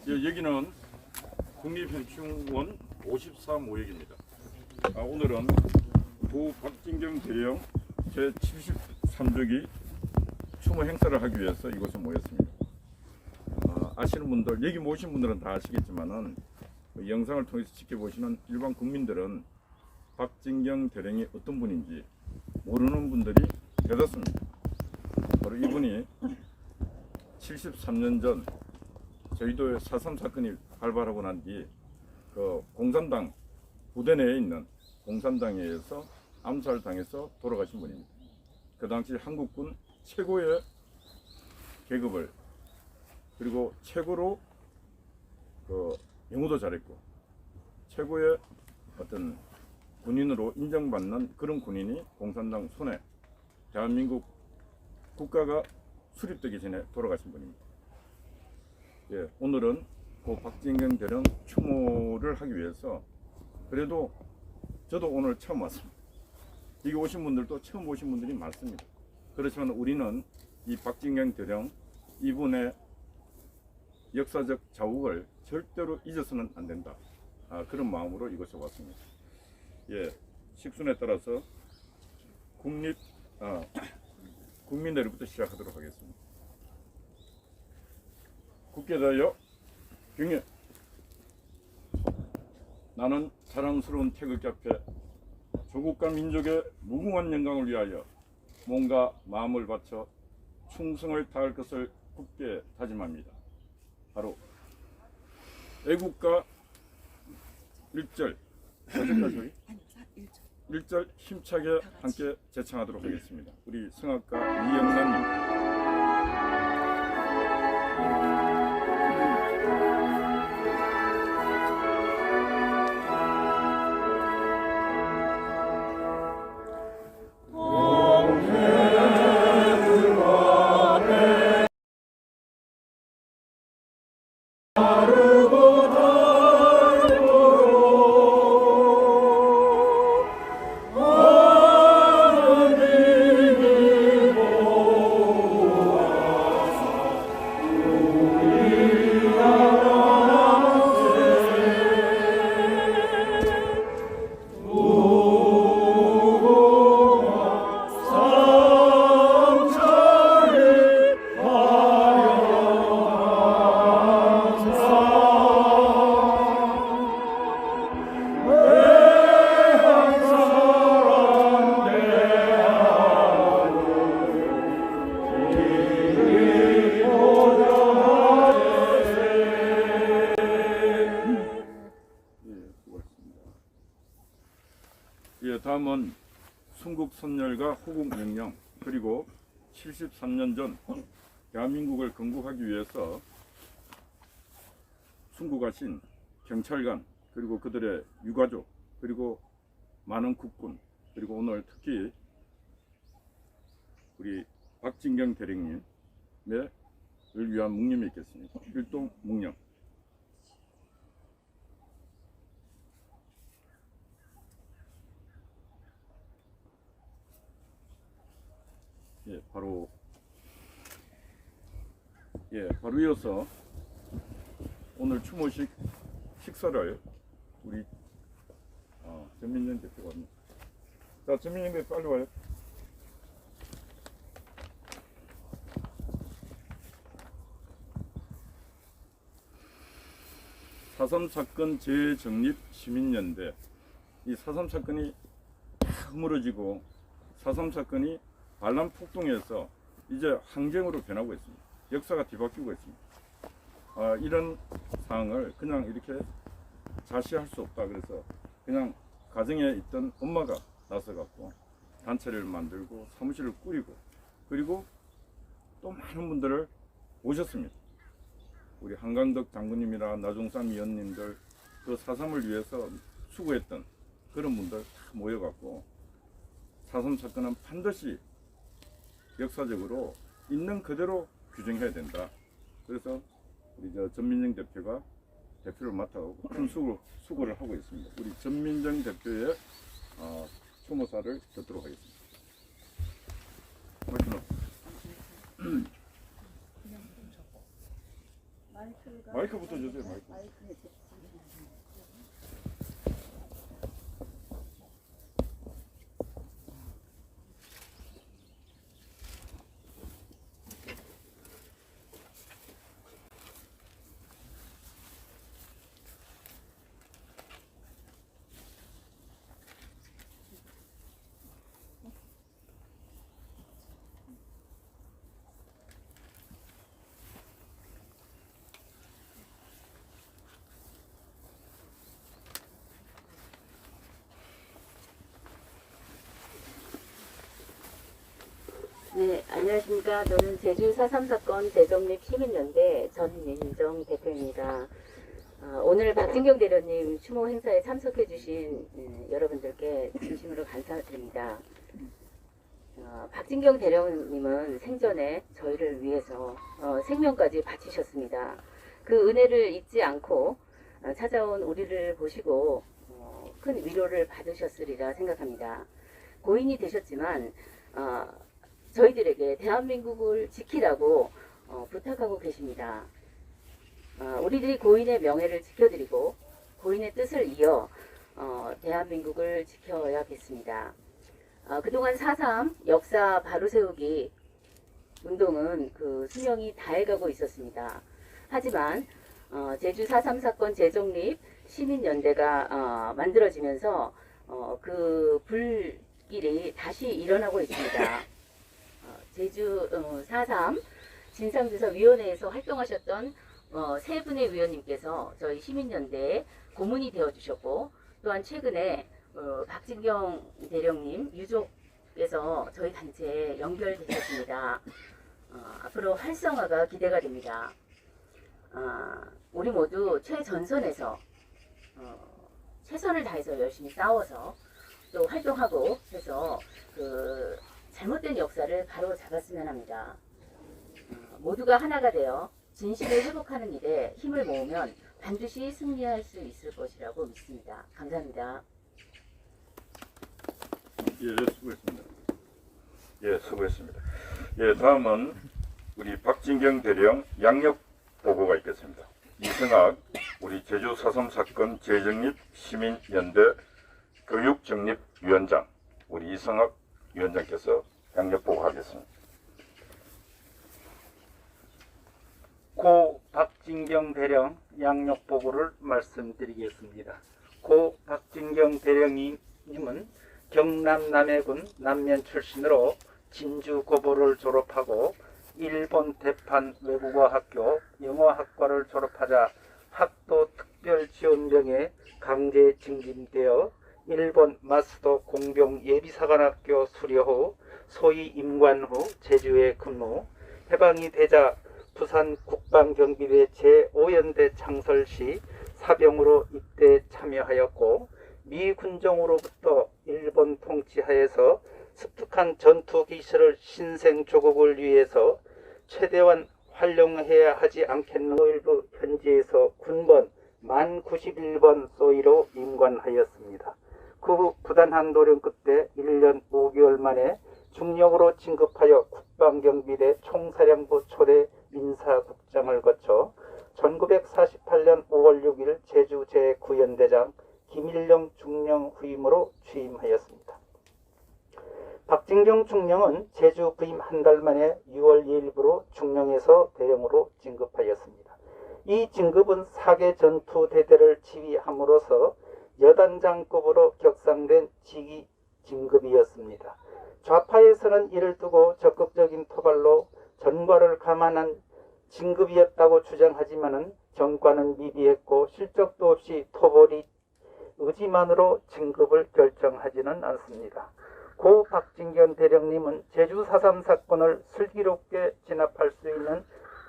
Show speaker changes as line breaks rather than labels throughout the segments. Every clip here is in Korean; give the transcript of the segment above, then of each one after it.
예, 여기는 국립현충원 53호역입니다. 오늘은 고 박진경 대령 제73조기 추모 행사를 하기 위해서 이곳에 모였습니다. 아시는 분들, 여기 모신 분들은 다 아시겠지만은 영상을 통해서 지켜보시는 일반 국민들은 박진경 대령이 어떤 분인지 모르는 분들이 대다수입니다. 바로 이분이 73년 전 저희도의 4.3 사건이 발발하고 난 뒤 그 공산당 부대 내에 있는 공산당에 의해서 암살당해서 돌아가신 분입니다. 그 당시 한국군 최고의 계급을 그리고 최고로 그 영어도 잘했고 최고의 어떤 군인으로 인정받는 그런 군인이 공산당 손에 대한민국 국가가 수립되기 전에 돌아가신 분입니다. 예, 오늘은 그 박진경 대령 추모를 하기 위해서 그래도 저도 오늘 처음 왔습니다. 여기 오신 분들도 처음 오신 분들이 많습니다. 그렇지만 우리는 이 박진경 대령 이분의 역사적 자욱을 절대로 잊어서는 안 된다. 그런 마음으로 이곳에 왔습니다. 예, 식순에 따라서 국민대로부터 시작하도록 하겠습니다. 국회자여 경례. 나는 자랑스러운 태극기 앞에 조국과 민족의 무궁한 영광을 위하여 몸과 마음을 바쳐 충성을 다할 것을 굳게 다짐합니다. 바로 애국가 1절 1절 힘차게 함께 제창하도록 하겠습니다. 우리 성악가 이영란님. 다음은 순국선열과 호국명령 그리고 73년 전 대한민국을 건국하기 위해서 순국하신 경찰관 그리고 그들의 유가족 그리고 많은 국군 그리고 오늘 특히 우리 박진경 대령님을 위한 묵념이 있겠습니다. 일동 묵념. 예, 바로 이어서 오늘 추모식 식사를 우리 전민정 대표가 합니다. 자, 전민정 대표 빨리 와요. 사.3 사건 재정립 시민연대. 이 4.3 사건이 다 허물어지고 4.3 사건이 반란 폭동에서 이제 항쟁으로 변하고 있습니다. 역사가 뒤바뀌고 있습니다. 이런 상황을 그냥 이렇게 자시할 수 없다. 그래서 그냥 가정에 있던 엄마가 나서갖고 단체를 만들고 사무실을 꾸리고 그리고 또 많은 분들을 오셨습니다. 우리 한강덕 장군님이나 나종삼 위원님들 그 4.3을 위해서 수고했던 그런 분들 다 모여갖고 4.3 사건은 반드시 역사적으로 있는 그대로 규정해야 된다. 그래서 우리 전민정 대표가 대표를 맡아서 큰 수고를 하고 있습니다. 우리 전민정 대표의 추모사를 듣도록 하겠습니다. 마이크부터 주세요. 마이크.
네, 안녕하십니까. 저는 제주 4.3 사건 재정립 시민연대 전민정 대표입니다. 오늘 박진경 대련님 추모 행사에 참석해 주신 여러분들께 진심으로 감사드립니다. 박진경 대령님은 생전에 저희를 위해서 생명까지 바치셨습니다. 그 은혜를 잊지 않고 찾아온 우리를 보시고 큰 위로를 받으셨으리라 생각합니다. 고인이 되셨지만 저희들에게 대한민국을 지키라고 부탁하고 계십니다. 우리들이 고인의 명예를 지켜드리고 고인의 뜻을 이어 대한민국을 지켜야겠습니다. 그동안 4.3 역사 바로세우기 운동은 그 수명이 다해가고 있었습니다. 하지만 제주 4.3 사건 재정립 시민연대가 만들어지면서 그 불길이 다시 일어나고 있습니다. 제주 4.3 진상조사위원회에서 활동하셨던 세 분의 위원님께서 저희 시민연대에 고문이 되어주셨고, 또한 최근에 박진경 대령님 유족께서 저희 단체에 연결되셨습니다. 앞으로 활성화가 기대가 됩니다. 우리 모두 최전선에서 최선을 다해서 열심히 싸워서 또 활동하고 해서 그 잘못된 역사를 바로 잡았으면 합니다. 모두가 하나가 되어 진실을 회복하는 일에 힘을 모으면 반드시 승리할 수 있을 것이라고 믿습니다. 감사합니다.
예, 수고했습니다. 예, 수고했습니다. 예, 다음은 우리 박진경 대령 양력 보고가 있겠습니다. 이승학 우리 제주 4.3 사건 재정립 시민연대 교육정립위원장 우리 이승학 위원장께서 양력 보고하겠습니다.
고 박진경 대령 양력 보고를 말씀드리겠습니다. 고 박진경 대령님은 경남 남해군 남면 출신으로 진주 고보를 졸업하고 일본 대판 외국어학교 영어학과를 졸업하자 학도 특별지원병에 강제 징집되어 일본 마스도 공병 예비사관학교 수료 후 소위 임관 후 제주에 근무, 해방이 되자 부산 국방경비대 제5연대 창설 시 사병으로 입대에 참여하였고, 미 군정으로부터 일본 통치하에서 습득한 전투 기술을 신생 조국을 위해서 최대한 활용해야 하지 않겠노. 일부 현지에서 군번 만 91번 소위로 임관하였습니다. 그 후 부단한 노력 끝에 1년 5개월 만에 중령으로 진급하여 국방경비대 총사령부 초대 인사국장을 거쳐 1948년 5월 6일 제주 제9연대장 김일령 중령 후임으로 취임하였습니다. 박진경 중령은 제주 부임 한 달 만에 6월 2일부로 중령에서 대령으로 진급하였습니다. 이 진급은 4개 전투대대를 지휘함으로써 여단장급으로 격상된 직위 진급이었습니다. 좌파에서는 이를 두고 적극적인 토발로 전과를 감안한 진급이었다고 주장하지만 전과는 미비했고 실적도 없이 토벌이 의지만으로 진급을 결정하지는 않습니다. 고 박진경 대령님은 제주 4.3 사건을 슬기롭게 진압할 수 있는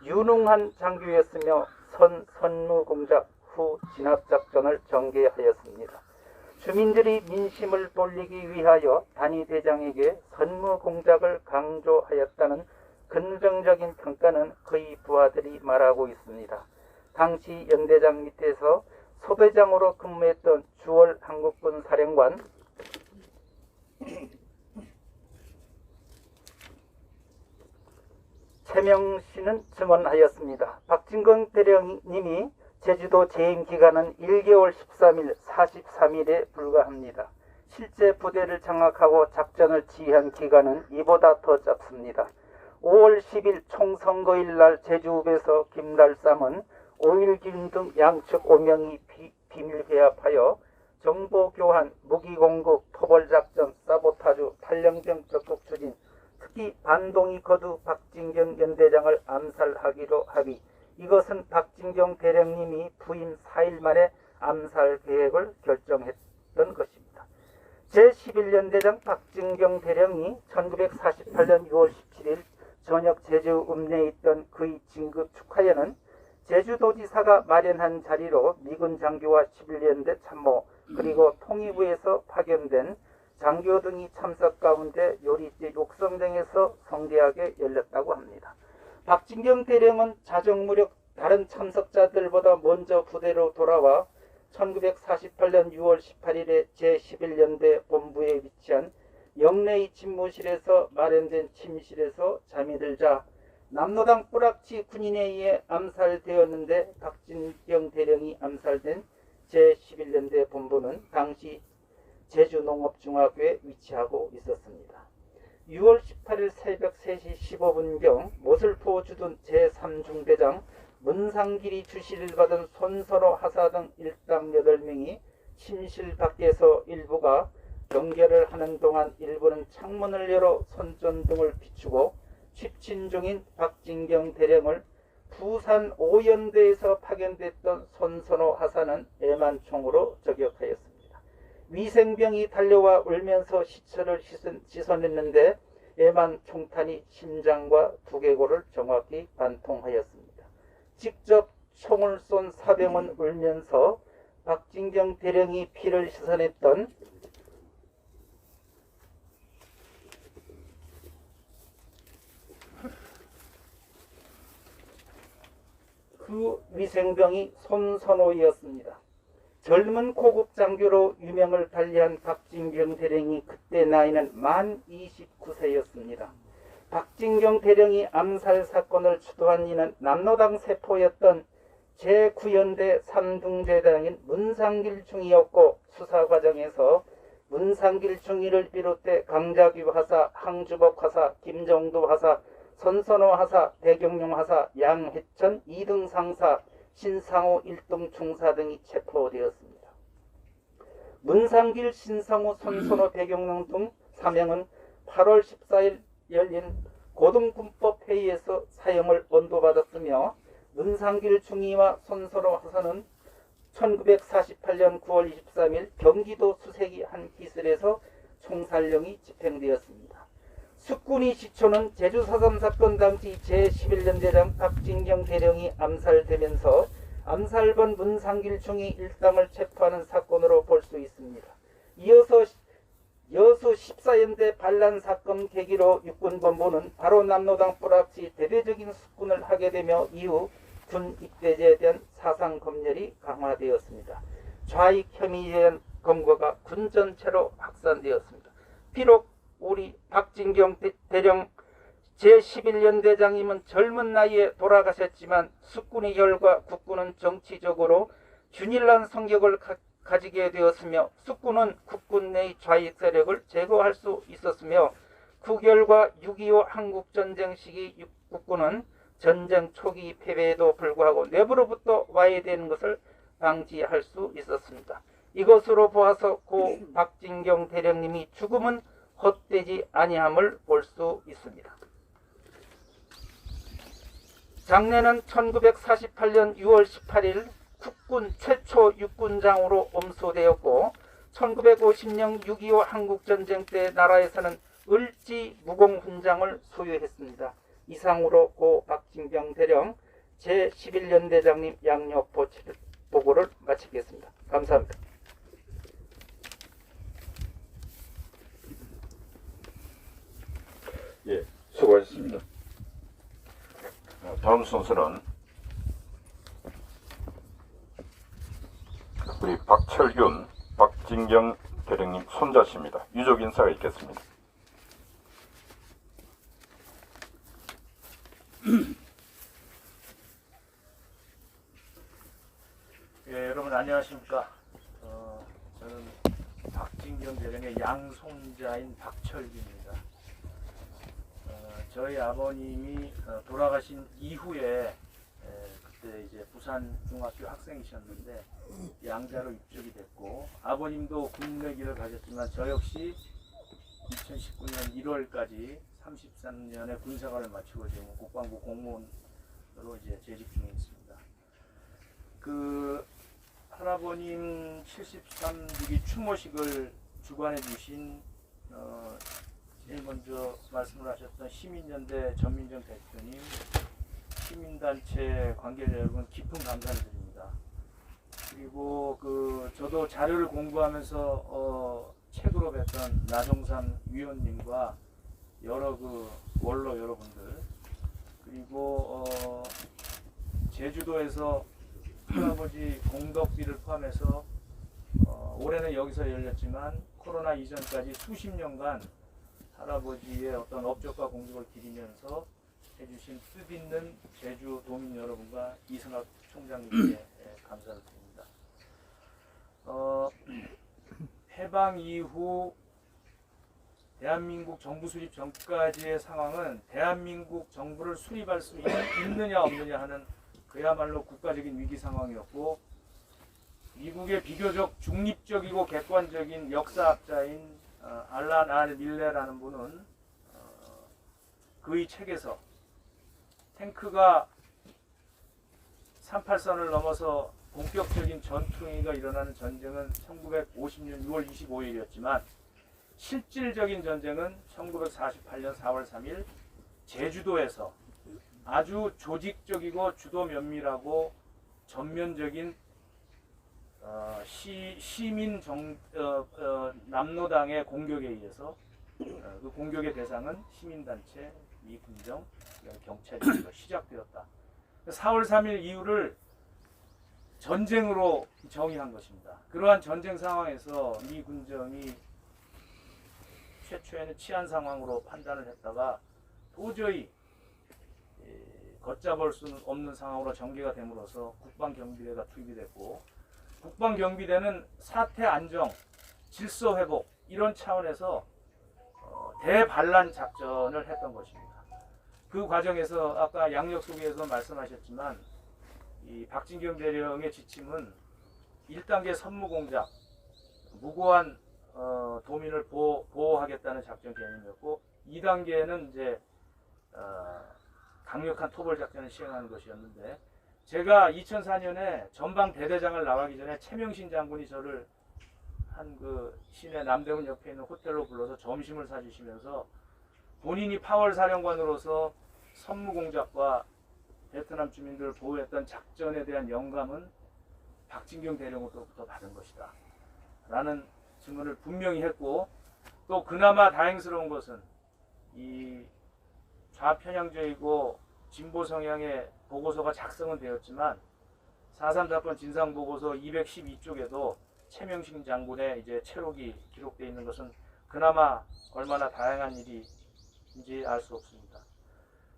유능한 장교였으며 선무공작 후 진압작전을 전개하였습니다. 주민들이 민심을 돌리기 위하여 단위대장에게 선무공작을 강조하였다는 긍정적인 평가는 그의 부하들이 말하고 있습니다. 당시 연대장 밑에서 소대장으로 근무했던 주월 한국군 사령관 최명 씨는 증언하였습니다. 박진경 대령님이 제주도 재임 기간은 1개월 13일, 43일에 불과합니다. 실제 부대를 장악하고 작전을 지휘한 기간은 이보다 더 짧습니다. 5월 10일 총선거일 날 제주읍에서 김달삼은 5.1군 등 양측 5명이 비밀 회합하여 정보 교환, 무기 공급, 토벌 작전, 사보타주, 탈영병 적극 추진, 특히 반동이 거두 박진경 연대장을 암살하기로 합의. 이것은 박진경 대령님이 부임 4일 만에 암살 계획을 결정했던 것입니다. 제11연대장 박진경 대령이 1948년 6월 17일 저녁 제주 읍내에 있던 그의 진급 축하에는 제주도지사가 마련한 자리로 미군 장교와 11연대 참모 그리고 통일부에서 파견된 장교 등이 참석 가운데 요리지 육성등에서 성대하게 열렸다고 합니다. 박진경 대령은 자정무렵 다른 참석자들보다 먼저 부대로 돌아와 1948년 6월 18일에 제11연대 본부에 위치한 영내의 집무실에서 마련된 침실에서 잠이 들자 남로당 뿌락치 군인에 의해 암살되었는데 박진경 대령이 암살된 제11연대 본부는 당시 제주농업중학교에 위치하고 있었습니다. 6월 18일 새벽 3시 15분경 모슬포 주둔 제3중대장 문상길이 주시를 받은 손선호 하사 등 일당 8명이 침실 밖에서 일부가 경계를 하는 동안 일부는 창문을 열어 손전등을 비추고 취침 중인 박진경 대령을 부산 5연대에서 파견됐던 손선호 하사는 애만총으로 저격하였습니다. 위생병이 달려와 울면서 시체를 씻어냈는데 애만 총탄이 심장과 두개골을 정확히 관통하였습니다. 직접 총을 쏜 사병은 울면서 박진경 대령이 피를 씻어냈던 그 위생병이 손선호이었습니다. 젊은 고급 장교로 유명을 달리한 박진경 대령이 그때 나이는 만 29세였습니다. 박진경 대령이 암살 사건을 주도한 이는 남로당 세포였던 제9연대 3중대장인 문상길 중이었고 수사 과정에서 문상길 중이를 비롯해 강자규 하사, 항주복 하사, 김정도 하사, 손선호 하사, 대경용 하사, 양해천 2등 상사, 신상호 1등 중사 등이 체포되었습니다. 문상길, 신상호, 손선호, 대경용 등 3명은 8월 14일 열린 고등군법 회의에서 사형을 언도받았으며 문상길 중위와 손선호 하사는 1948년 9월 23일 경기도 수색이 한 기술에서 총살령이 집행되었습니다. 숙군이 시초는 제주 4.3 사건 당시 제11연대장 박진경 대령이 암살되면서 암살본 문상길 중위 일당을 체포하는 사건으로 볼 수 있습니다. 이어서 여수 14연대 반란 사건 계기로 육군본부는 바로 남로당 뿌락치 대대적인 숙군을 하게 되며 이후 군 입대제에 대한 사상 검열이 강화되었습니다. 좌익 혐의에 대한 검거가 군 전체로 확산되었습니다. 비록 우리 박진경 대령 제11연대장님은 젊은 나이에 돌아가셨지만 숙군의 혈과 국군은 정치적으로 균일한 성격을 가지게 되었으며 숙군은 국군 내의 좌익 세력을 제거할 수 있었으며 그 결과 6.25 한국전쟁 시기 국군은 전쟁 초기 패배에도 불구하고 내부로부터 와해되는 것을 방지할 수 있었습니다. 이것으로 보아서 고 박진경 대령님이 죽음은 헛되지 아니함을 볼 수 있습니다. 장례는 1948년 6월 18일 국군 최초 육군장으로 엄수되었고 1950년 6.25 한국전쟁 때 나라에서는 을지 무공훈장을 소유했습니다. 이상으로 고 박진경 대령 제11연대장님 양력 보고를 마치겠습니다. 감사합니다.
예, 수고하셨습니다. 다음 순서는 우리 박철균, 박진경 대령님 손자십니다. 유족 인사가 있겠습니다.
예, 여러분 안녕하십니까. 저는 박진경 대령의 양손자인 박철기입니다. 저희 아버님이 돌아가신 이후에 그때 이제 부산 중학교 학생이셨는데 양자로 입적이 됐고, 아버님도 군내기를 가셨지만 저 역시 2019년 1월까지 33년의 군생활을 마치고 지금 국방부 공무원으로 이제 재직 중에 있습니다. 그 할아버님 73주기 추모식을 주관해 주신 제일 먼저 말씀을 하셨던 시민연대 전민정 대표님, 시민단체 관계자 여러분 깊은 감사를 드립니다. 그리고 저도 자료를 공부하면서 책으로 뵀던 나종삼 위원님과 여러 원로 여러분들, 그리고 제주도에서 할아버지 공덕비를 포함해서 올해는 여기서 열렸지만 코로나 이전까지 수십 년간 할아버지의 어떤 업적과 공적을 기리면서 해주신 뜻있는 제주 도민 여러분과 이승학 총장님께 감사를 드립니다. 해방 이후 대한민국 정부 수립 전까지의 상황은 대한민국 정부를 수립할 수 있느냐 없느냐 하는 그야말로 국가적인 위기 상황이었고, 미국의 비교적 중립적이고 객관적인 역사학자인 알란 알 밀레라는 분은 그의 책에서 탱크가 38선을 넘어서 본격적인 전투행위가 일어나는 전쟁은 1950년 6월 25일이었지만 실질적인 전쟁은 1948년 4월 3일 제주도에서 아주 조직적이고 주도 면밀하고 전면적인 시민 남로당의 공격에 의해서 그 공격의 대상은 시민단체, 미군정, 경찰이 시작되었다. 4월 3일 이후를 전쟁으로 정의한 것입니다. 그러한 전쟁 상황에서 미 군정이 최초에는 치안 상황으로 판단을 했다가 도저히 걷잡을 수 없는 상황으로 전개가 됨으로써 국방경비대가 투입이 됐고, 국방경비대는 사태 안정, 질서 회복 이런 차원에서 대반란 작전을 했던 것입니다. 그 과정에서 아까 양력 소개에서 말씀하셨지만 이 박진경 대령의 지침은 1단계 선무공작, 무고한 도민을 보호하겠다는 작전 개념이었고, 2단계는 이제 강력한 토벌 작전을 시행하는 것이었는데, 제가 2004년에 전방 대대장을 나가기 전에 최명신 장군이 저를 한 시내 남대문 옆에 있는 호텔로 불러서 점심을 사주시면서 본인이 파월 사령관으로서 선무공작과 베트남 주민들을 보호했던 작전에 대한 영감은 박진경 대령으로부터 받은 것이다 라는 증언을 분명히 했고, 또 그나마 다행스러운 것은 이 좌편향적이고 진보 성향의 보고서가 작성은 되었지만 4.3 사건 진상보고서 212쪽에도 최명신 장군의 이제 체록이 기록되어 있는 것은 그나마 얼마나 다양한 일인지 알 수 없습니다.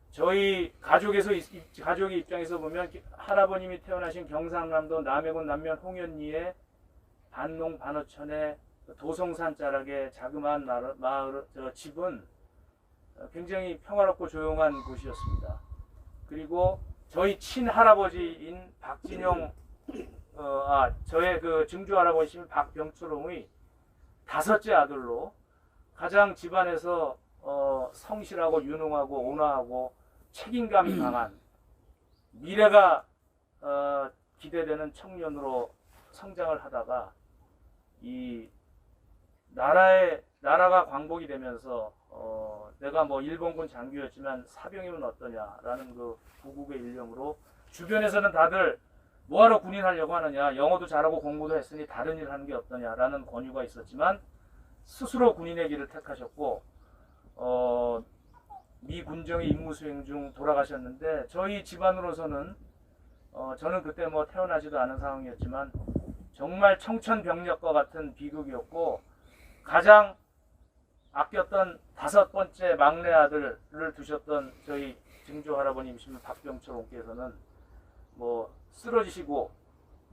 저희 가족의 입장에서 보면 할아버님이 태어나신 경상남도 남해군 남면 홍현리의 반농 반어천의 도성산 자락의 자그마한 마을 집은 굉장히 평화롭고 조용한 곳이었습니다. 그리고 저희 친할아버지인 박진형, 저의 증조 할아버지인 박병철홍의 5째 아들로 가장 집안에서 성실하고 유능하고 온화하고 책임감이 강한 미래가 기대되는 청년으로 성장을 하다가 이 나라가 광복이 되면서 내가 일본군 장교였지만 사병이면 어떠냐라는 구국의 일념으로 주변에서는 다들 뭐하러 군인 하려고 하느냐, 영어도 잘하고 공부도 했으니 다른 일 하는 게 어떠냐라는 권유가 있었지만 스스로 군인의 길을 택하셨고 미 군정의 임무 수행 중 돌아가셨는데, 저희 집안으로서는 저는 그때 태어나지도 않은 상황이었지만 정말 청천벽력과 같은 비극이었고, 가장 아꼈던 5번째 막내 아들을 두셨던 저희 증조 할아버님이신 박병철 옹께서는 쓰러지시고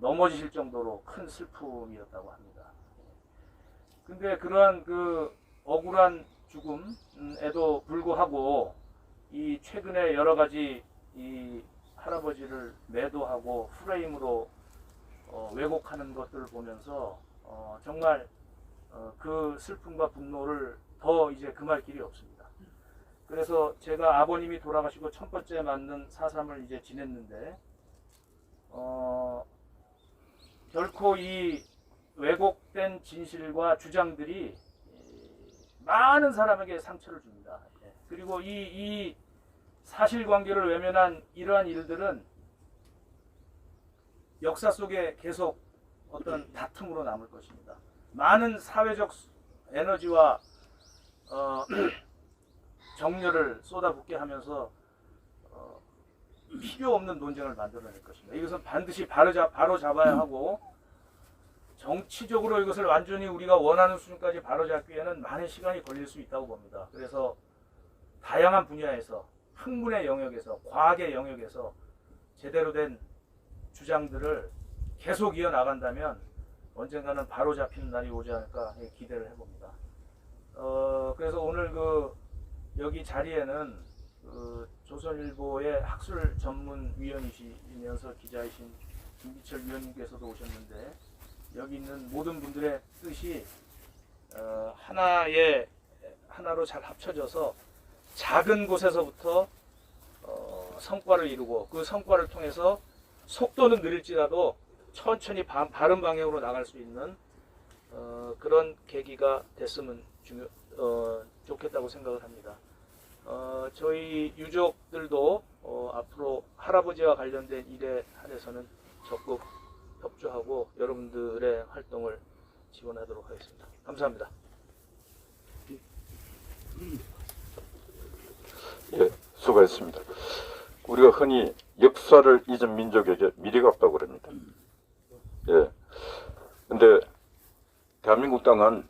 넘어지실 정도로 큰 슬픔이었다고 합니다. 근데 그러한 그 억울한 죽음에도 불구하고 이 최근에 여러 가지 이 할아버지를 매도하고 프레임으로 왜곡하는 것들을 보면서 정말 그 슬픔과 분노를 더 이제 금할 길이 없습니다. 그래서 제가 아버님이 돌아가시고 첫 번째 맞는 4.3을 이제 지냈는데 결코 이 왜곡된 진실과 주장들이 많은 사람에게 상처를 줍니다. 그리고 이 사실관계를 외면한 이러한 일들은 역사 속에 계속 어떤 다툼으로 남을 것입니다. 많은 사회적 에너지와 정열을 쏟아붓게 하면서 필요 없는 논쟁을 만들어낼 것입니다. 이것은 반드시 바로 잡아야 하고 정치적으로 이것을 완전히 우리가 원하는 수준까지 바로잡기에는 많은 시간이 걸릴 수 있다고 봅니다. 그래서 다양한 분야에서 학문의 영역에서 과학의 영역에서 제대로 된 주장들을 계속 이어나간다면 언젠가는 바로잡히는 날이 오지 않을까 기대를 해봅니다. 그래서 오늘 여기 자리에는 조선일보의 학술 전문위원이시면서 기자이신 김기철 위원님께서도 오셨는데 여기 있는 모든 분들의 뜻이 하나로 잘 합쳐져서 작은 곳에서부터 성과를 이루고 그 성과를 통해서 속도는 느릴지라도 천천히 바른 방향으로 나갈 수 있는 그런 계기가 됐으면 좋겠다고 생각을 합니다. 저희 유족들도 앞으로 할아버지와 관련된 일에 한해서는 적극 협조하고 여러분들의 활동을 지원하도록 하겠습니다. 감사합니다.
예, 수고했습니다. 우리가 흔히 역사를 잊은 민족에게 미래가 없다고 그럽니다. 예. 근데 대한민국 땅은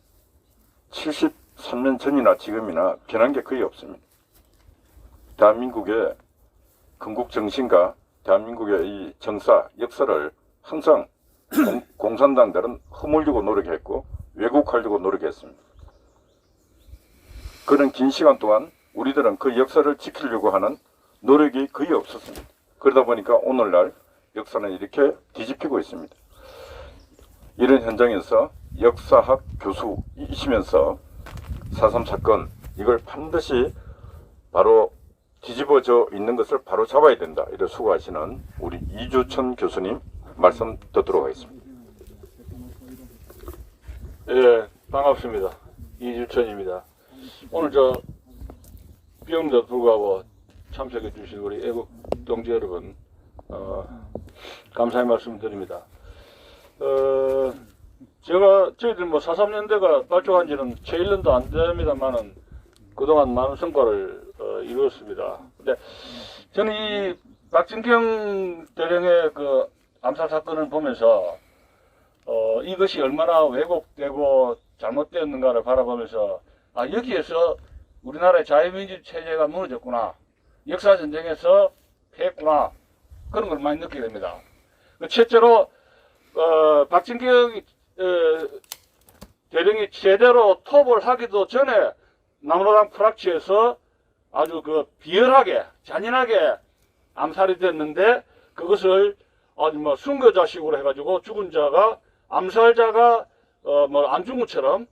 73년 전이나 지금이나 변한 게 거의 없습니다. 대한민국의 건국 정신과 대한민국의 이 정사, 역사를 항상 공산당들은 허물려고 노력했고 왜곡하려고 노력했습니다. 그런 긴 시간 동안 우리들은 그 역사를 지키려고 하는 노력이 거의 없었습니다. 그러다 보니까 오늘날 역사는 이렇게 뒤집히고 있습니다. 이런 현장에서 역사학 교수이시면서 4.3 사건 이걸 반드시 바로 뒤집어져 있는 것을 바로 잡아야 된다. 이렇게 수고하시는 우리 이주천 교수님 말씀 듣도록 하겠습니다.
예, 반갑습니다. 이주천입니다. 오늘 비용도 불구하고 참석해 주신 우리 애국 동지 여러분, 감사의 말씀 드립니다. 저희들 4.3년대가 발족한 지는 채 1년도 안 됩니다만은 그동안 많은 성과를 이루었습니다. 근데 저는 이 박진경 대령의 그 암살 사건을 보면서 이것이 얼마나 왜곡되고 잘못되었는가를 바라보면서 여기에서 우리나라의 자유민주 체제가 무너졌구나, 역사전쟁에서 패했구나, 그런 걸 많이 느끼게 됩니다. 첫째로 박진경 대령이 제대로 톱을 하기도 전에 남로당 프락치에서 아주 비열하게 잔인하게 암살이 됐는데 그것을 아주 순교자식으로 해가지고 죽은 자가 암살자가 안 죽은 것처럼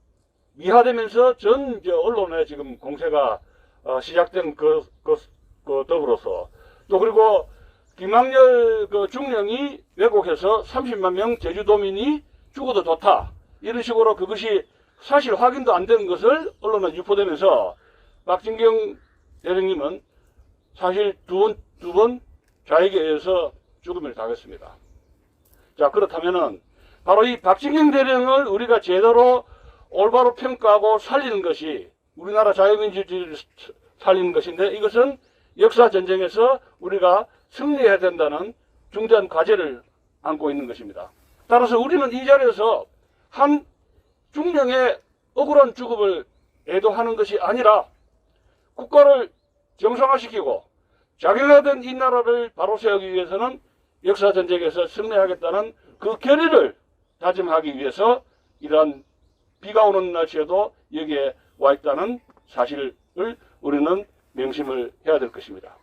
미화되면서 전 언론에 지금 공세가 시작된 더불어서 또 그리고 김학렬 중령이 왜곡해서 30만 명 제주도민이 죽어도 좋다, 이런 식으로 그것이 사실 확인도 안 되는 것을 언론에 유포되면서 박진경 대령님은 사실 두 번 좌익에 의해서 죽음을 당했습니다. 자, 그렇다면은 바로 이 박진경 대령을 우리가 제대로 올바로 평가하고 살리는 것이 우리나라 자유민주주의를 살리는 것인데, 이것은 역사전쟁에서 우리가 승리해야 된다는 중대한 과제를 안고 있는 것입니다. 따라서 우리는 이 자리에서 한 중령의 억울한 죽음을 애도하는 것이 아니라 국가를 정상화시키고 자기가 된 이 나라를 바로 세우기 위해서는 역사전쟁에서 승리하겠다는 그 결의를 다짐하기 위해서 이러한 비가 오는 날씨에도 여기에 와 있다는 사실을 우리는 명심을 해야 될 것입니다.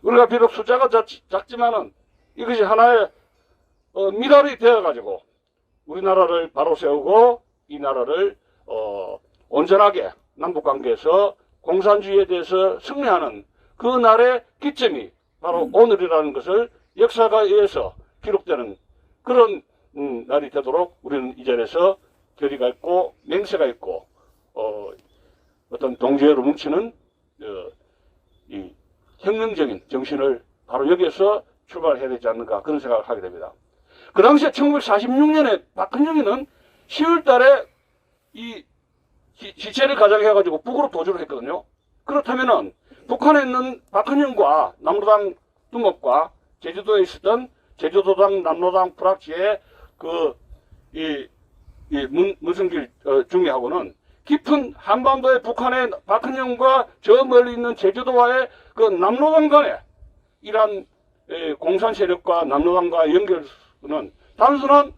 우리가 비록 숫자가 작지만은 이것이 하나의 미랄이 되어가지고 우리나라를 바로 세우고 이 나라를 온전하게 남북관계에서 공산주의에 대해서 승리하는 그 날의 기점이 바로 오늘이라는 것을 역사가 의해서 기록되는 그런 날이 되도록 우리는 이 자리에서 결의가 있고 맹세가 있고 어떤 동지애로 뭉치는 이 혁명적인 정신을 바로 여기에서 출발해야 되지 않는가 그런 생각을 하게 됩니다. 그 당시에 1946년에 박헌영이는 10월 달에 이 지체를 가장해가지고 북으로 도주를 했거든요. 그렇다면은 북한에 있는 박헌영과 남로당 두목과 제주도에 있었던 제주도당 남로당 프락치의 문성길 중위하고는 깊은 한반도의 북한의 박헌영과 저 멀리 있는 제주도와의 그 남로당 간의 이러한 공산 세력과 남로당과의 연결은 단순한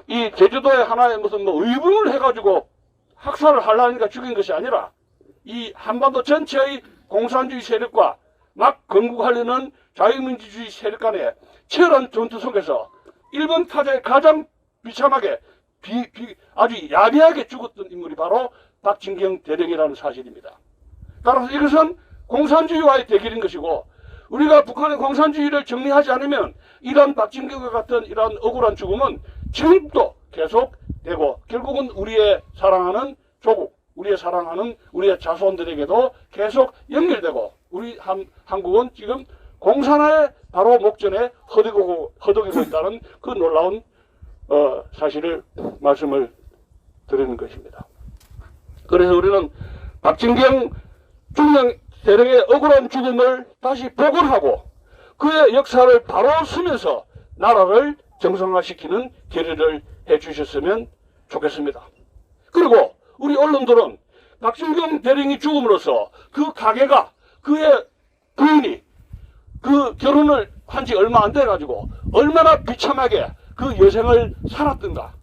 이 제주도의 하나의 무슨 의분을 해가지고 학살을 하려니까 죽인 것이 아니라 이 한반도 전체의 공산주의 세력과 막 건국하려는 자유민주주의 세력 간의 치열한 전투 속에서 일본 타자에 가장 비참하게 아주 야비하게 죽었던 인물이 바로 박진경 대령이라는 사실입니다. 따라서 이것은 공산주의와의 대결인 것이고 우리가 북한의 공산주의를 정리하지 않으면 이러한 박진경과 같은 이러한 억울한 죽음은 지금도 계속되고 결국은 우리의 사랑하는 조국, 우리의 사랑하는 우리의 자손들에게도 계속 연결되고 우리 한국은 지금 공산화의 바로 목전에 허덕이고 있다는 그 놀라운 사실을 말씀을 드리는 것입니다. 그래서 우리는 박진경 대령의 억울한 죽음을 다시 복원하고 그의 역사를 바로 쓰면서 나라를 정상화시키는 결의를 해주셨으면 좋겠습니다. 그리고 우리 언론들은 박진경 대령이 죽음으로써 그 가게가 그의 부인이 그 결혼을 한 지 얼마 안 돼가지고 얼마나 비참하게 그 여생을 살았던가.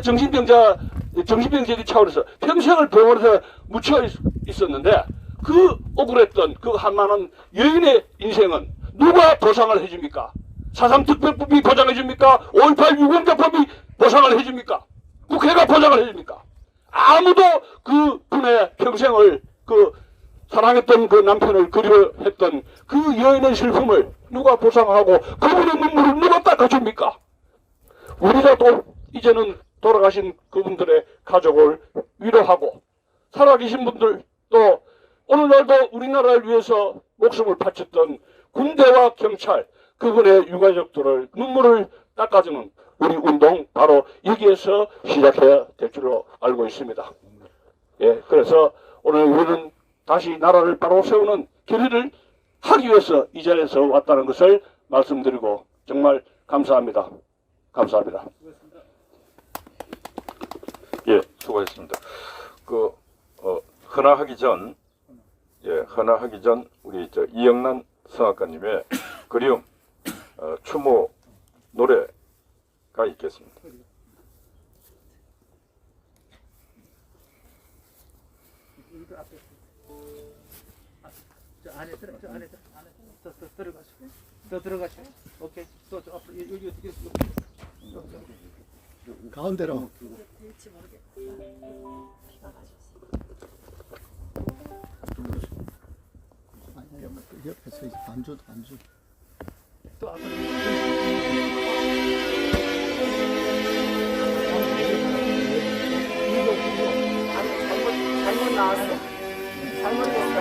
정신병자기 차원에서 평생을 병원에서 묻혀 있었는데 그 억울했던 그 한많은 여인의 인생은 누가 보상을 해줍니까? 4.3 특별법이 보장해줍니까? 5.18 유공자법이 보상을 해줍니까? 국회가 보장을 해줍니까? 아무도 그 분의 평생을 사랑했던 그 남편을 그리워했던 그 여인의 슬픔을 누가 보상하고 그분의 눈물을 누가 닦아줍니까? 우리라도 이제는 돌아가신 그분들의 가족을 위로하고 살아계신 분들 또 오늘날도 우리나라를 위해서 목숨을 바쳤던 군대와 경찰 그분의 유가족들을 눈물을 닦아주는 우리 운동 바로 여기에서 시작해야 될 줄로 알고 있습니다. 예, 그래서 오늘 우리는 다시 나라를 바로 세우는 결의를 하기 위해서 이 자리에서 왔다는 것을 말씀드리고 정말 감사합니다. 감사합니다.
예, 수고했습니다. 헌화하기 전 우리 이영란 성악가님의 그리움 추모 노래가 있겠습니다.
저 안에 들어가시고 오케이 또 앞으로 여기
가운데로. 아니, 옆에서 안주.
또 앞으로
잘못 나왔어. 잘못했어.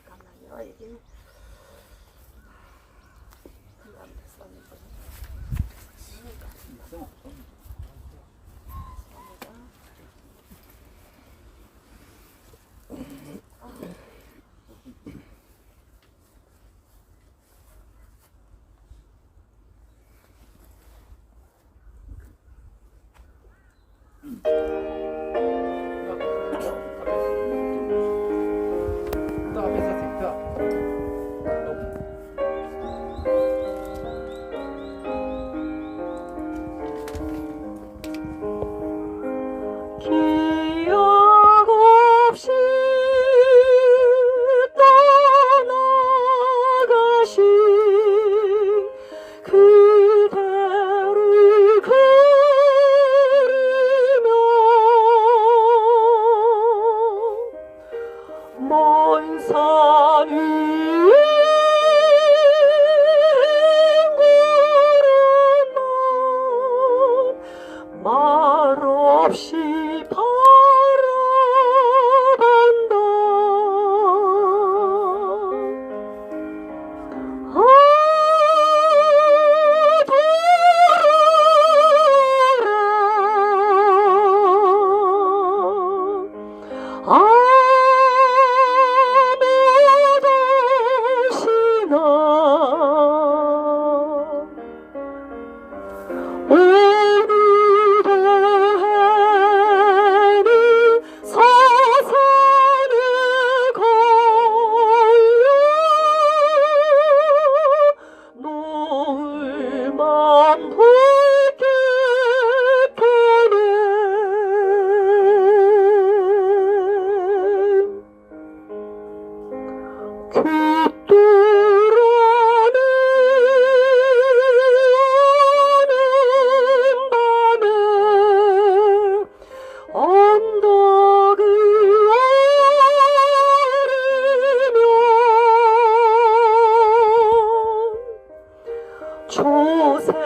잠깐만요. 이게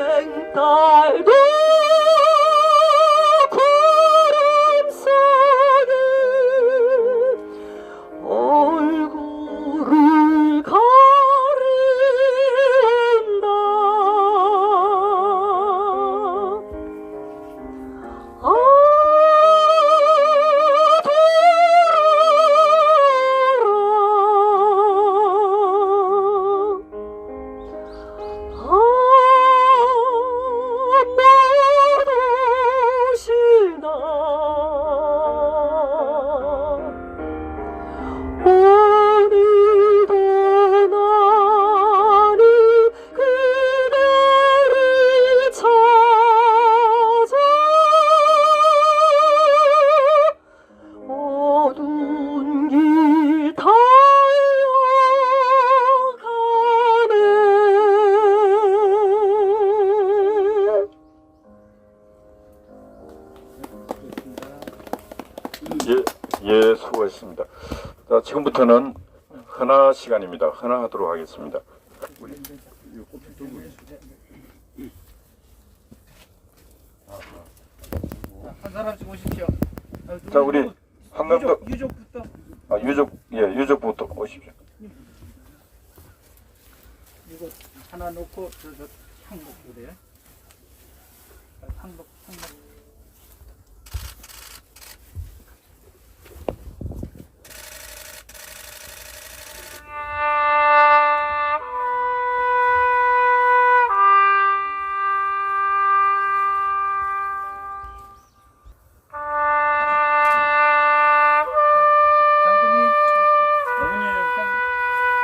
초생딸도 구름 속에 얼굴을 가린다. 오늘도 나니 그대를 찾아 어두운 길 달려가네.
예, 수고했습니다. 자, 지금부터는 헌화 시간입니다. 헌화하도록 하겠습니다. 우리 이거 꽃을 들고 계시죠?
한 사람씩 오십시오.
자, 우리 한강도
유족부터.
유족부터 오십시오.
이거 하나 놓고 저 향복 그래요. 향복.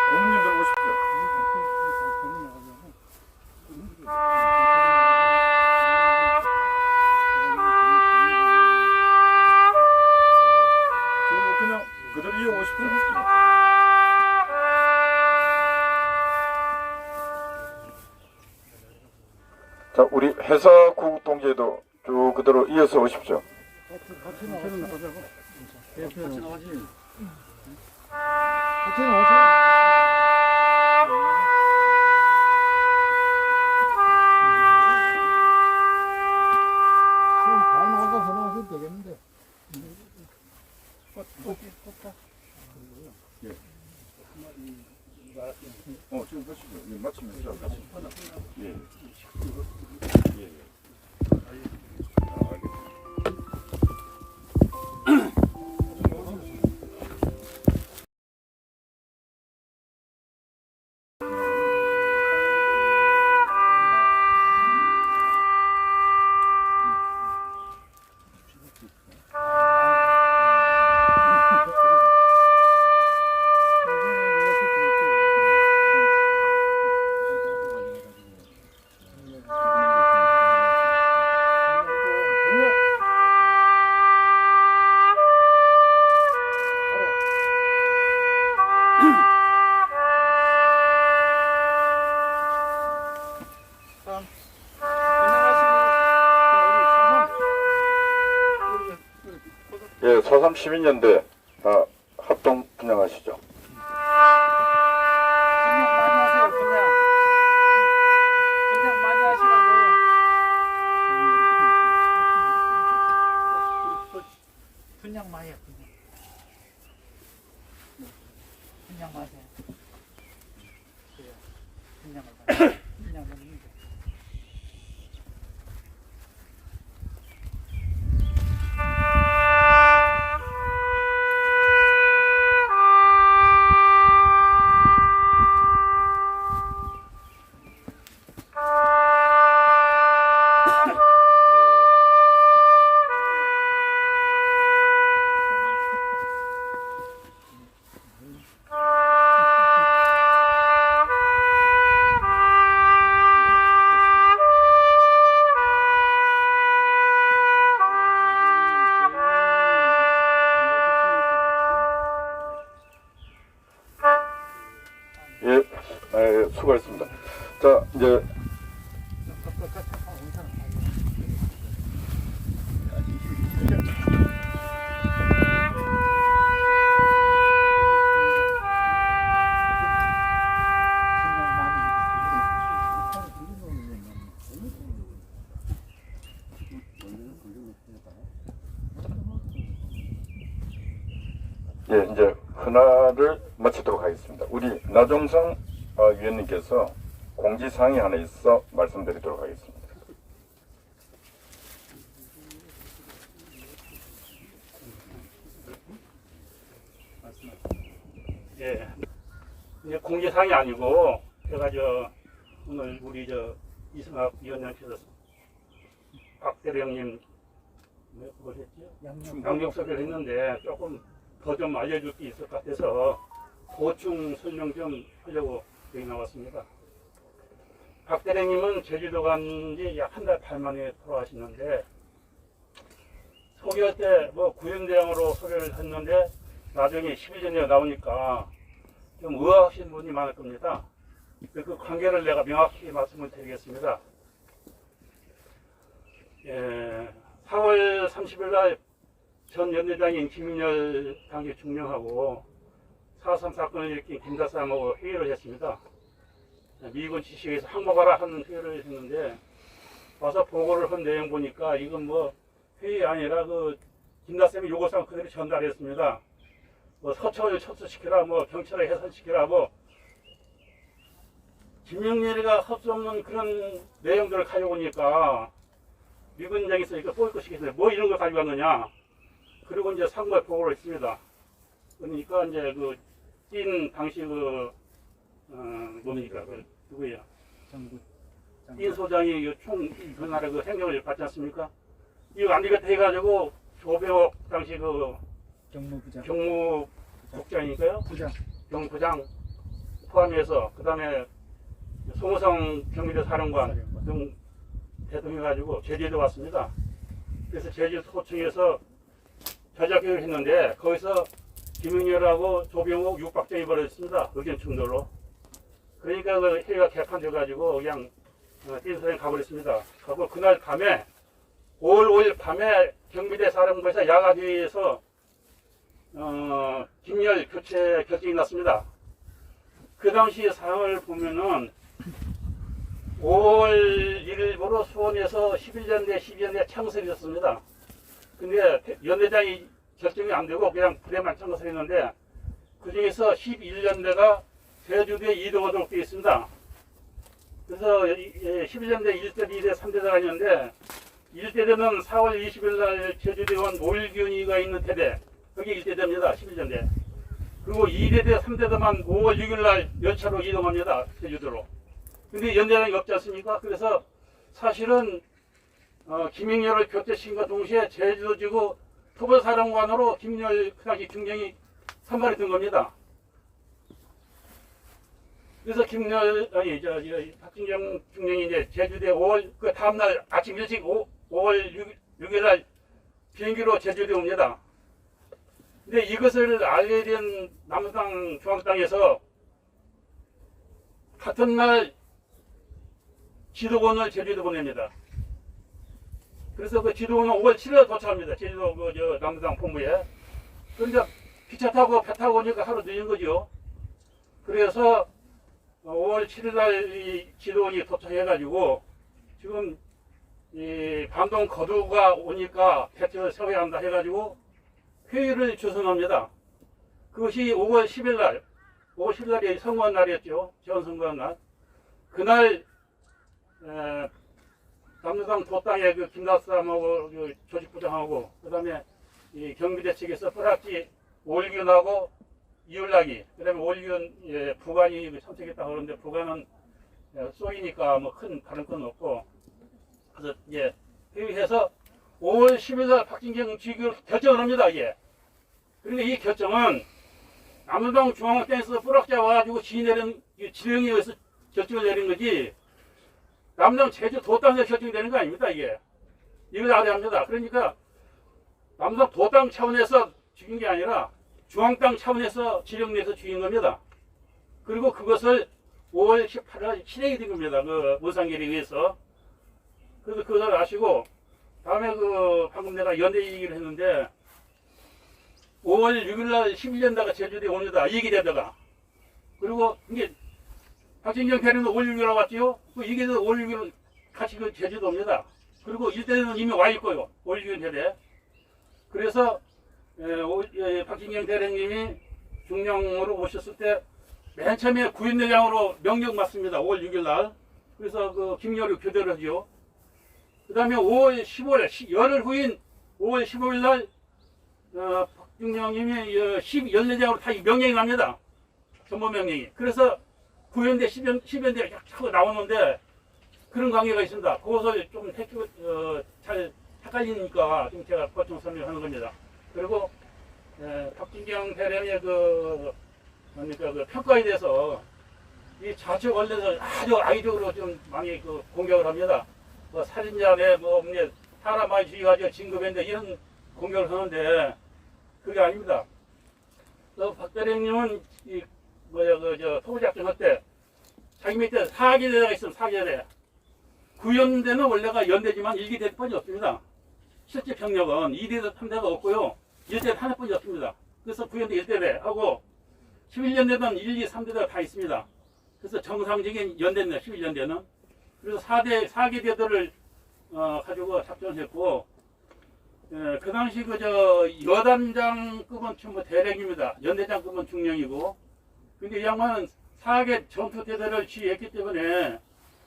어머님들 오십시오. 그냥 그대로 이어오십시오. 자, 우리 회사 구국 동지에도 쭉 그대로 이어서 오십시오. 지금 보시죠. 마침 예. 예, 4.3 시민연대 합동 분양하시죠.
분양 많이 하세요. 분양 많이 하시라고요. 분양 많이 해요. 분양 많이 해요. 분양을 많이 해요. 분양을 많이 해요.
예, 이제 헌화를 마치도록 하겠습니다. 우리 나종성 위원님께서 공지사항이 하나 있어 말씀드리도록 하겠습니다.
예, 이제 공개사항이 아니고 제가 오늘 우리 이승학 위원장께서 박 대령님 뭘 했죠? 양력 소개를 했는데 조금 더 좀 알려줄 게 있을 것 같아서 보충 설명 좀 하려고 여기 나왔습니다. 박 대령님은 제주도 간 지 약 한 달 반 만에 돌아가셨는데 소개할 때 뭐 구연대왕으로 소개를 했는데 나중에 11년에 나오니까 좀 의아하신 분이 많을 겁니다. 그 관계를 내가 명확히 말씀을 드리겠습니다. 4월 30일 날 전 연대장인 김윤열 당시 중령하고 4.3 사건을 일으킨 김다삼하고 회의를 했습니다. 미군 지시에서 항복하라 하는 회의를 했는데 와서 보고를 한 내용 보니까 이건 뭐 회의 아니라 김다삼이 요구사항 그대로 전달했습니다. 뭐 서초를 철수시키라, 뭐 경찰을 해산시키라, 뭐 김영렬이가 할 수 없는 그런 내용들을 가지고 오니까 미군장에서 이거 볼 것이겠어요. 뭐 이런 걸 가지고 왔느냐. 그리고 이제 상부에 보고를 했습니다. 그러니까 이제 찐 당시 뭡니까 누구예요? 찐 소장이 총 그날의 행정을 받지 않습니까? 이거 안 되겠다 해가지고 조배옥 당시 경무국장이니까요. 경부장 포함해서 그 다음에 송호성 경비대 사령관 등 대동해가지고 제주도 왔습니다. 그래서 제주 소청에서 전략회의를 했는데 거기서 김영렬하고 조병욱 육박정이 벌어졌습니다. 의견 충돌로. 그러니까 회의가 개판돼가지고 그냥 띵소에 가버렸습니다. 가고 그날 밤에 5월 5일 밤에 경비대 사령부에서 야간회의에서 김열 교체 결정이 났습니다. 그 당시 상황을 보면은 5월 1일부로 수원에서 11년대, 12년대 창설이 됐습니다. 근데 연대장이 결정이 안 되고 그냥 부대만 창설했는데 그 중에서 11년대가 제주도에 이동하도록 되어 있습니다. 그래서 11년대 1대, 2대, 3대대가 있는데 1대대는 4월 20일 날 제주도에 온 오일균이가 있는 대대, 여기 1대대입니다. 11년대. 그리고 2대대, 3대대만 5월 6일 날 열차로 이동합니다. 제주도로. 근데 연대장이 없지 않습니까? 그래서 사실은 김영렬을 교체시킨과 동시에 제주도지구 토벌사령관으로 김영렬 그 당시 중령이 선발이 된 겁니다. 그래서 박진경 중령이 이제 제주도에 5월 그 다음날 아침 일찍 5월 6일 날 비행기로 제주도에 옵니다. 근데 이것을 알게 된 남당 중앙당에서 같은 날 지도권을 제주도 보냅니다. 그래서 그 지도권은 5월 7일 도착합니다. 제주도 남당 본부에. 그런데 기차 타고 배 타고 오니까 하루 늦은 거죠. 그래서 5월 7일 날 이 지도원이 도착해가지고 지금 이 반동 거두가 오니까 배틀을 세워야 한다 해가지고 회의를 조성합니다. 그것이 5월 10일 날, 5월 10일 날이 선거한 날이었죠. 재헌선거한 날. 그날 남로당 도당의 김다삼하고 조직부장하고 그 다음에 이 경비대 측에서 뿌락지 오일균하고 이율락이 그 다음에 오일균 부관이 참석했다고 그러는데 부관은 쏘이니까 뭐 큰 다른 건 없고 그래서 이제 회의해서 5월 10일 날 박진경 지휘를 결정을 합니다. 이게. 그런데 이 결정은 남로당 중앙당에서 뿌락자 와가지고 진행에 의해서 결정을 내린 거지 남당 제주 도당에서 결정되는 거 아닙니다. 이게. 이걸 알아야 합니다. 그러니까 남당 도당 차원에서 죽인 게 아니라 중앙당 차원에서 지령내에서 죽인 겁니다. 그리고 그것을 5월 18일 실행이 된 겁니다. 그 문상결에 의해서. 그래서 그걸 아시고 다음에 방금 내가 연대 얘기를 했는데 5월 6일날 11년대가 제주도에 옵니다. 이기 되다가. 그리고 이게 박진경 대령도 5월 6일에 왔지요. 이게 5월 6일 같이 제주도 옵니다. 그리고 일대는 이미 와 있고요. 5월 6일 대대. 그래서 박진경 대령님이 중령으로 오셨을 때 맨 처음에 구인대장으로 명령 받습니다. 5월 6일 날. 그래서 그 김여류 교대를 하죠. 그 다음에 5월 15일, 열흘 후인 5월 15일 날 박중령님이 14장으로 다 명령이 납니다. 전보 명령이. 그래서 구연대, 10연대가 자꾸 나오는데 그런 관계가 있습니다. 그것을 좀 잘 헷갈리니까 좀 제가 보충 설명하는 겁니다. 그리고 박진경 대령의 그러니까 그 평가에 대해서 이 자체 원래는 아주 악의적으로 좀 많이 그 공격을 합니다. 뭐 살인자네, 뭐 사람 많이 죽여가지고 진급했는데 이런 공격을 하는데 그게 아닙니다. 박 대령님은 토부작전 할 때 자기 밑에 4기대가 있으면 4기대. 구연대는 원래가 연대지만 1기대뿐이 없습니다. 실제 병력은 2대도 3대가 없고요. 1대 하나뿐이 없습니다. 그래서 구연대 1대대 하고 11연대는 1, 2, 3대가 다 있습니다. 그래서 정상적인 연대입니다. 11연대는. 그래서 4기대들을 가지고 작전을 했고, 그 당시 여단장급은 전부 대령입니다. 연대장급은 중령이고, 근데 이 양반은 4개 전투대대를 지휘했기 때문에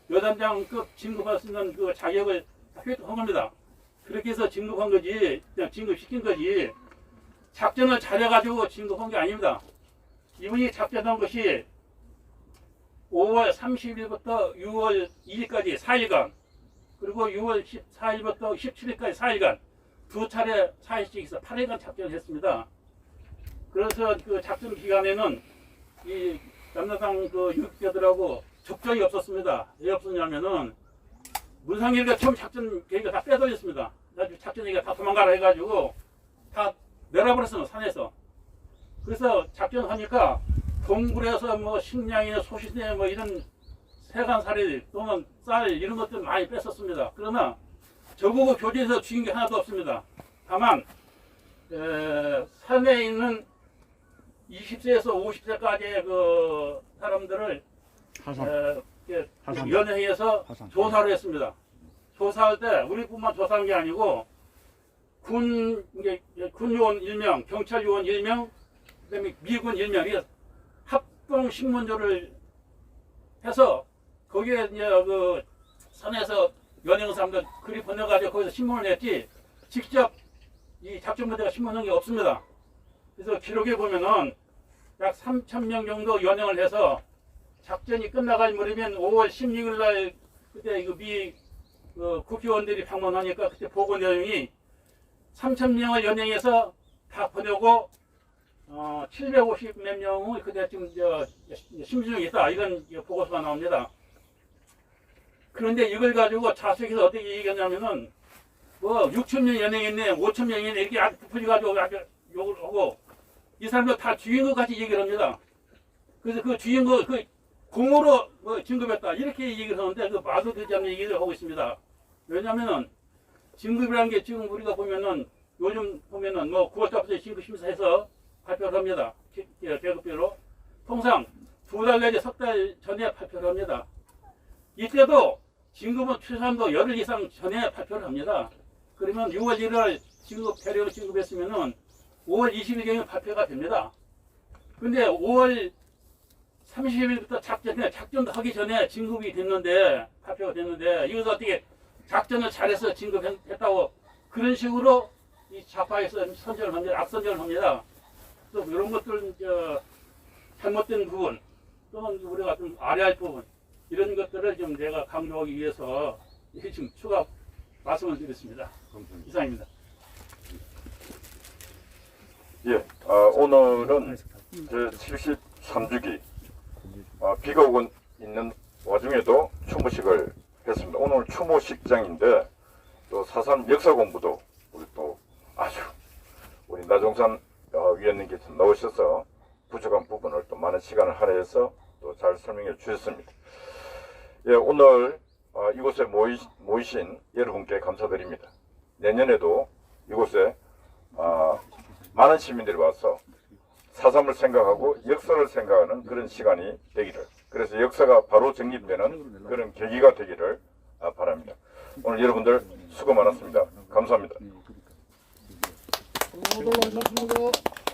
여단장급 진급할 수 있는 그 자격을 획득한 겁니다. 그렇게 해서 진급한 거지, 그냥 진급시킨 거지, 작전을 잘해가지고 진급한 게 아닙니다. 이분이 작전한 것이 5월 30일부터 6월 2일까지 4일간, 그리고 6월 14일부터 17일까지 4일간, 두 차례 4일씩 있어 8일간 작전을 했습니다. 그래서 그 작전 기간에는 이 남나당 그 유격대들하고 접전이 없었습니다. 왜 없었냐면은 문상일이가 처음 작전 계획을 다 빼돌렸습니다. 작전 얘기가 다 도망가라 해가지고 다 내려버렸어요, 산에서. 그래서 작전하니까 동굴에서 뭐 식량이나 소시대 뭐 이런 세간살이 또는 쌀 이런 것들 많이 뺐었습니다. 그러나 저보고 교제에서 죽인 게 하나도 없습니다. 다만 산에 있는 20세에서 50세까지의 그 사람들을 연회에서 조사를 했습니다. 조사할 때 우리뿐만 조사한 게 아니고 군 요원 1명, 경찰 요원 1명, 그다음에 미군 1명, 이게 합동 신문조를 해서 거기에 이제 그 산에서 연행 사람들 글이 번역가지고 거기서 신문을 냈지 직접 이 작전부대가 신문한 게 없습니다. 그래서 기록에 보면은 약 3,000명 정도 연행을 해서 작전이 끝나갈 무렵이면 5월 16일 날 그때 그 미 국회의원들이 방문하니까 그때 보고 내용이 3,000명을 연행해서 다 보내고 750 몇 명은 그때 지금 심수정이 있다 이런 보고서가 나옵니다. 그런데 이걸 가지고 자수해서 어떻게 얘기했냐면은 뭐 6,000명 연행했네, 5,000명이네 이렇게 아주 부풀려가지고 욕을 하고 이 사람들 다 죽인 것 같이 얘기를 합니다. 그래서 그 죽인 거 그 공으로 뭐 진급했다 이렇게 얘기를 하는데 그 말도 되지 않는 얘기를 하고 있습니다. 왜냐면은 진급이라는 게 지금 우리가 보면은 요즘 보면은 뭐 9월달부터 진급 심사해서 발표를 합니다. 계급별로 통상 2달 내지 3달 전에 발표를 합니다. 이때도 진급은 최소한도 열흘 이상 전에 발표를 합니다. 그러면 6월 1일 진급 대령을 진급했으면은 5월 20일경에 발표가 됩니다. 근데 5월 30일부터 작전도 하기 전에 진급이 됐는데 발표가 됐는데 이것을 어떻게 작전을 잘해서 진급했다고 그런 식으로 이 좌파에서 선전을 합니다. 악선전을 합니다. 또 이런 것들 잘못된 부분 또는 우리가 좀 아래할 부분 이런 것들을 좀 내가 강조하기 위해서 지금 추가 말씀을 드렸습니다. 이상입니다.
예, 오늘은 제73주기 비가 오고 있는 와중에도 추모식을 했습니다. 오늘 추모식장인데 또 사산 역사 공부도 우리 또 아주 우리 나종산 위원님께서 나오셔서 부족한 부분을 또 많은 시간을 할애해서 또 잘 설명해 주셨습니다. 예, 오늘 이곳에 모이신 여러분께 감사드립니다. 내년에도 이곳에 많은 시민들이 와서 4.3을 생각하고 역사를 생각하는 그런 시간이 되기를, 그래서 역사가 바로 정립되는 그런 계기가 되기를 바랍니다. 오늘 여러분들 수고 많았습니다. 감사합니다.
수고들 하셨습니다.